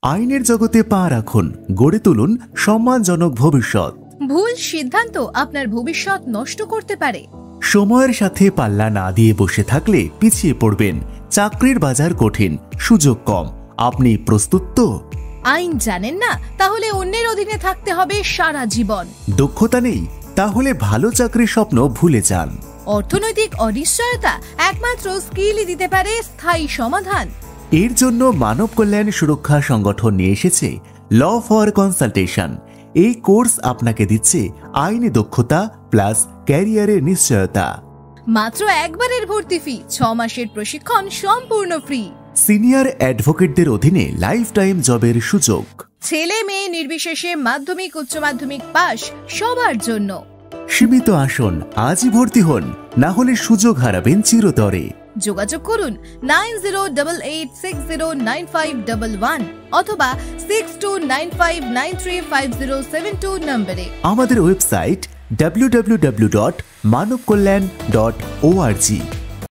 আইনের জগতে পা রাখুন, গড়ে তুলুন সম্মানজনক ভবিষ্যৎ। ভুল সিদ্ধান্ত আপনার ভবিষ্যৎ নষ্ট করতে পারে। সময়ের সাথে পাল্লা না দিয়ে বসে থাকলে পিছিয়ে পড়বেন। চাকরির বাজার কঠিন, সুযোগ কম। আপনি প্রস্তুত তো? আইন জানেন না? তাহলে অন্যের অধীনে থাকতে হবে সারা জীবন। দক্ষতা নেই? তাহলে ভালো চাকরির স্বপ্ন ভুলে যান। অর্থনৈতিক অনিশ্চয়তা? একমাত্র স্কিলই দিতে পারে স্থায়ী সমাধান। এর জন্য মানব কল্যাণ সুরক্ষা সংগঠন নিয়ে এসেছে ল ফর কনসালটেশন। এই কোর্স আপনাকে দিচ্ছে আইনি দক্ষতা প্লাস ক্যারিয়ারের নিশ্চয়তা। মাত্র একবারের ভর্তি ফি, 6 মাসের প্রশিক্ষণ সম্পূর্ণ ফ্রি। সিনিয়র অ্যাডভোকেটদের অধীনে লাইফ টাইম জবের সুযোগ। ছেলে মেয়ে নির্বিশেষে মাধ্যমিক উচ্চ মাধ্যমিক পাস সবার জন্য। সীমিত আসন, আজই ভর্তি হন, না হলে সুযোগ হারাবেন চিরতরে। যোগাযোগ করুন 9088609511 অথবা 6295935072 নম্বরে। আমাদের ওয়েবসাইট www.manavkolyan.org।